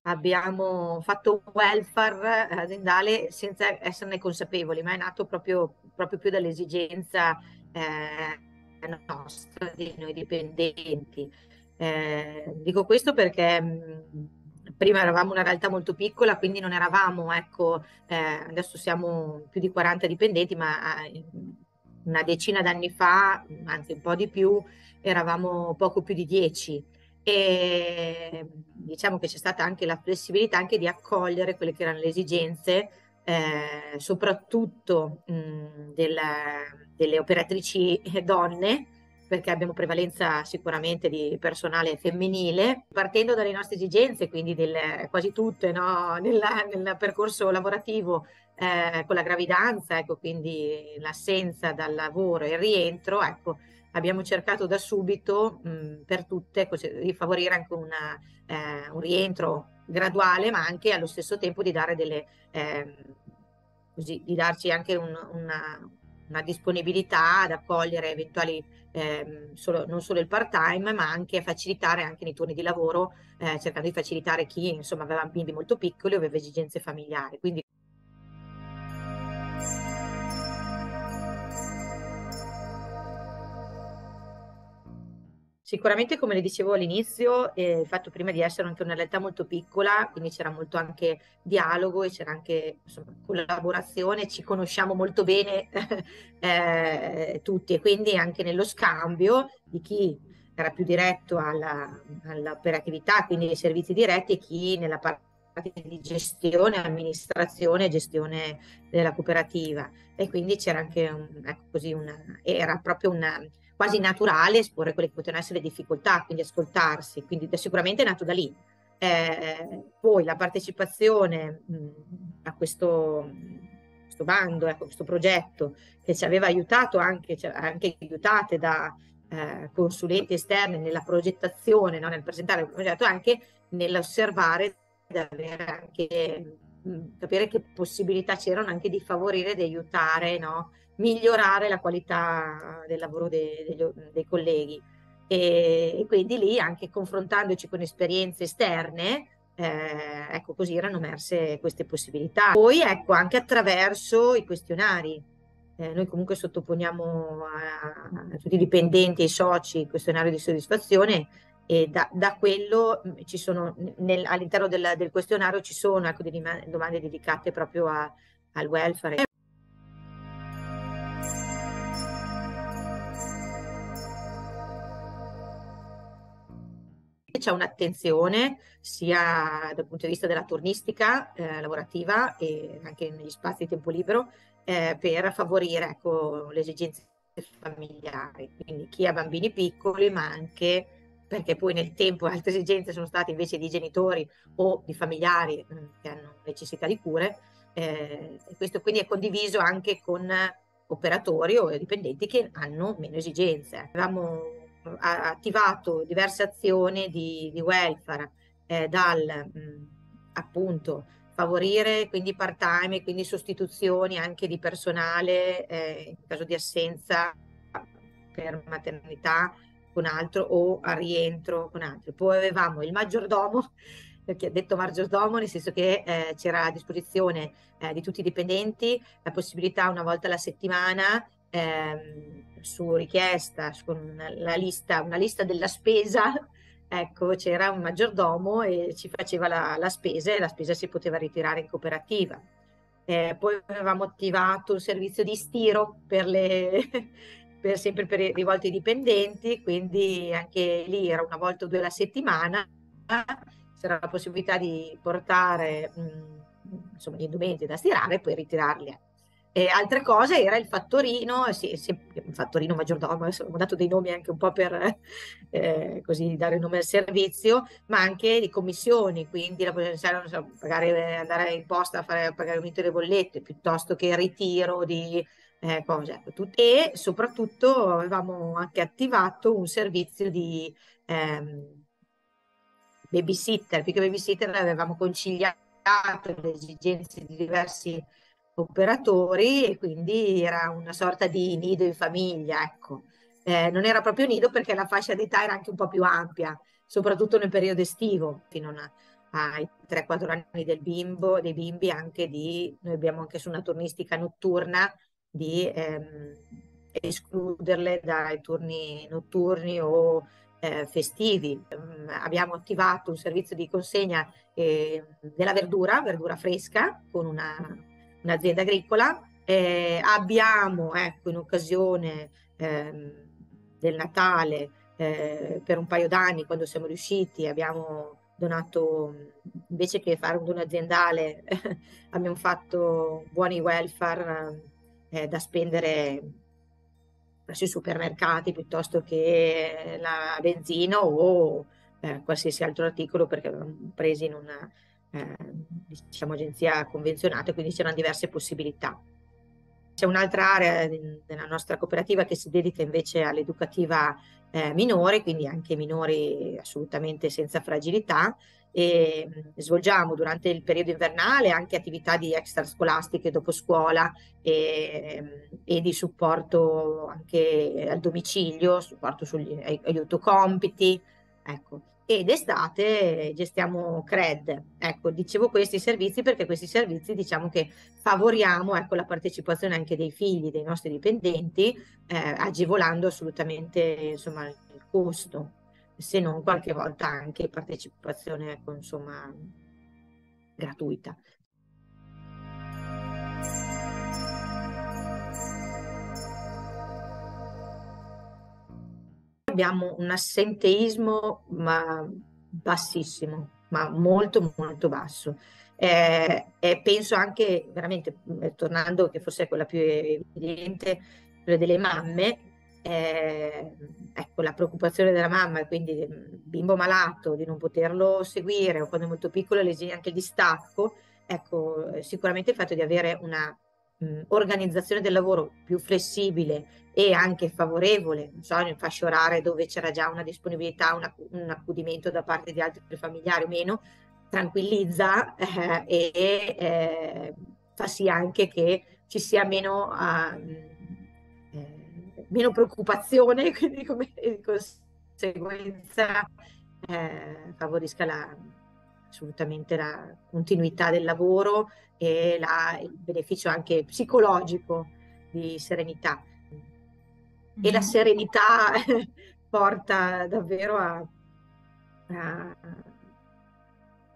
abbiamo fatto welfare aziendale senza esserne consapevoli, ma è nato proprio più dall'esigenza nostra, di noi dipendenti. Dico questo perché prima eravamo una realtà molto piccola, quindi non eravamo, ecco, adesso siamo più di 40 dipendenti, ma una decina d'anni fa, anzi un po' di più, eravamo poco più di 10 e diciamo che c'è stata anche la flessibilità anche di accogliere quelle che erano le esigenze, soprattutto delle operatrici donne, perché abbiamo prevalenza sicuramente di personale femminile, partendo dalle nostre esigenze, quindi quasi tutte, no? Nel percorso lavorativo, con la gravidanza, ecco, quindi l'assenza dal lavoro e il rientro, ecco, abbiamo cercato da subito per tutte di favorire anche un rientro graduale, ma anche allo stesso tempo di dare di darci anche una disponibilità ad accogliere eventuali, non solo il part-time, ma anche facilitare anche nei turni di lavoro, cercando di facilitare chi insomma aveva bimbi molto piccoli o aveva esigenze familiari. Quindi sicuramente, come le dicevo all'inizio, il fatto prima di essere anche una realtà molto piccola, quindi c'era molto anche dialogo e c'era anche insomma, collaborazione, ci conosciamo molto bene tutti e quindi anche nello scambio di chi era più diretto all'operatività, quindi ai servizi diretti e chi nella parte di gestione, amministrazione, gestione della cooperativa. E quindi c'era anche ecco, era proprio una quasi naturale esporre quelle che potevano essere le difficoltà, quindi ascoltarsi, quindi sicuramente è nato da lì. Poi la partecipazione a questo bando, ecco, questo progetto che ci aveva aiutato anche aiutate da consulenti esterni nella progettazione, no? Nel presentare il progetto, anche nell'osservare, da avere anche capire che possibilità c'erano anche di favorire, di aiutare, no? Migliorare la qualità del lavoro dei colleghi. E quindi lì, anche confrontandoci con esperienze esterne, ecco, così erano emerse queste possibilità. Poi, ecco, anche attraverso i questionari. Noi comunque sottoponiamo a tutti i dipendenti e ai soci il questionario di soddisfazione e da quello ci sono, all'interno del questionario ci sono, ecco, delle domande dedicate proprio al welfare. C'è un'attenzione sia dal punto di vista della turnistica lavorativa e anche negli spazi di tempo libero per favorire, ecco, le esigenze familiari, quindi chi ha bambini piccoli, ma anche perché poi nel tempo altre esigenze sono state invece di genitori o di familiari che hanno necessità di cure, e questo quindi è condiviso anche con operatori o dipendenti che hanno meno esigenze. Avevamo attivato diverse azioni di welfare, appunto favorire quindi part-time e quindi sostituzioni anche di personale in caso di assenza per maternità con altro o a rientro con altro. Poi avevamo il maggiordomo, perché detto maggiordomo nel senso che c'era a disposizione di tutti i dipendenti la possibilità una volta alla settimana, su richiesta, con una lista della spesa, ecco, c'era un maggiordomo e ci faceva la spesa e la spesa si poteva ritirare in cooperativa. Poi avevamo attivato un servizio di stiro sempre rivolto ai dipendenti, quindi anche lì era una volta o due alla settimana, c'era la possibilità di portare insomma, gli indumenti da stirare e poi ritirarli. Altre cose era il fattorino, sì, il fattorino maggiordomo, adesso abbiamo dato dei nomi anche un po' per così dare il nome al servizio, ma anche di commissioni, quindi la possibilità non so, andare in posta a fare pagare un delle bollette piuttosto che il ritiro di cose. E soprattutto avevamo anche attivato un servizio di babysitter, perché babysitter avevamo conciliato le esigenze di diversi operatori e quindi era una sorta di nido in famiglia, ecco. Non era proprio nido perché la fascia d'età era anche un po' più ampia, soprattutto nel periodo estivo, fino a ai 3-4 anni dei bimbi, noi abbiamo anche su una turnistica notturna di escluderle dai turni notturni o festivi. Abbiamo attivato un servizio di consegna della verdura fresca con un'azienda agricola. Abbiamo, ecco, in occasione del Natale, per un paio d'anni, quando siamo riusciti, abbiamo donato, invece che fare un dono aziendale, abbiamo fatto buoni welfare da spendere presso i supermercati piuttosto che la benzina o qualsiasi altro articolo, perché avevamo presi in una diciamo, agenzia convenzionata, quindi c'erano diverse possibilità. C'è un'altra area della nostra cooperativa che si dedica invece all'educativa minore, quindi anche minori assolutamente senza fragilità, e svolgiamo durante il periodo invernale anche attività di extrascolastiche dopo scuola e di supporto anche al domicilio, supporto aiuto compiti, ecco. E d'estate gestiamo CRED. Ecco, dicevo questi servizi perché questi servizi diciamo che favoriamo, ecco, la partecipazione anche dei figli dei nostri dipendenti, agevolando assolutamente, insomma, il costo, se non qualche volta anche partecipazione, ecco, insomma, gratuita. Abbiamo un assenteismo bassissimo, ma molto molto basso. E penso anche veramente, tornando che forse è quella più evidente, quella delle mamme, ecco, la preoccupazione della mamma, quindi bimbo malato, di non poterlo seguire, o quando è molto piccolo anche il distacco, ecco, sicuramente il fatto di avere una organizzazione del lavoro più flessibile e anche favorevole, non so, in fasce orarie dove c'era già una disponibilità, un accudimento da parte di altri familiari o meno, tranquillizza e fa sì anche che ci sia meno preoccupazione, quindi come di conseguenza favorisca assolutamente la continuità del lavoro e il beneficio anche psicologico di serenità. E la serenità porta davvero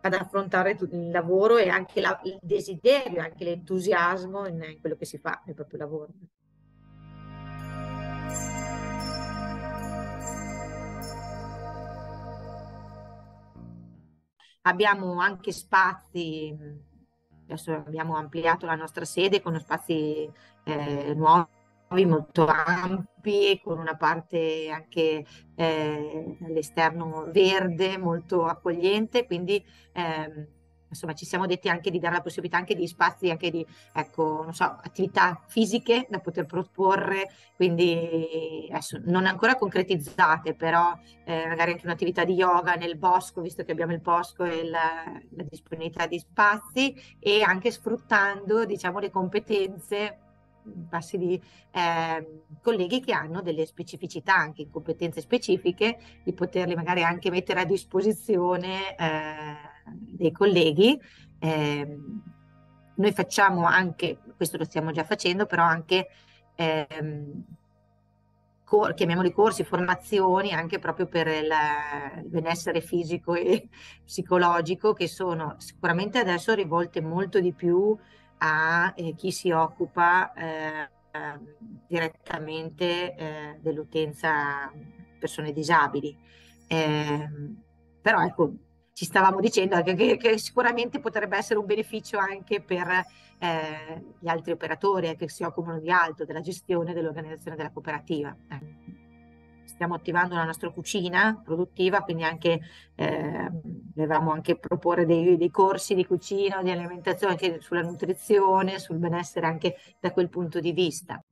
ad affrontare il lavoro e anche il desiderio, anche l'entusiasmo in quello che si fa nel proprio lavoro. Abbiamo anche spazi, adesso abbiamo ampliato la nostra sede con spazi nuovi, molto ampi, con una parte anche all'esterno verde, molto accogliente, quindi insomma ci siamo detti anche di dare la possibilità anche di spazi, anche di, ecco, non so, attività fisiche da poter proporre, quindi adesso non ancora concretizzate, però magari anche un'attività di yoga nel bosco, visto che abbiamo il bosco e la disponibilità di spazi, e anche sfruttando, diciamo, le competenze passi di colleghi che hanno delle specificità, anche competenze specifiche, di poterle magari anche mettere a disposizione dei colleghi. Noi facciamo anche, questo lo stiamo già facendo, però anche chiamiamoli corsi, formazioni anche proprio per il benessere fisico e psicologico, che sono sicuramente adesso rivolte molto di più a chi si occupa direttamente dell'utenza persone disabili. Però ecco, ci stavamo dicendo anche che sicuramente potrebbe essere un beneficio anche per gli altri operatori che si occupano di altro, della gestione dell'organizzazione della cooperativa. Stiamo attivando la nostra cucina produttiva, quindi anche volevamo anche proporre dei corsi di cucina o di alimentazione anche sulla nutrizione, sul benessere anche da quel punto di vista.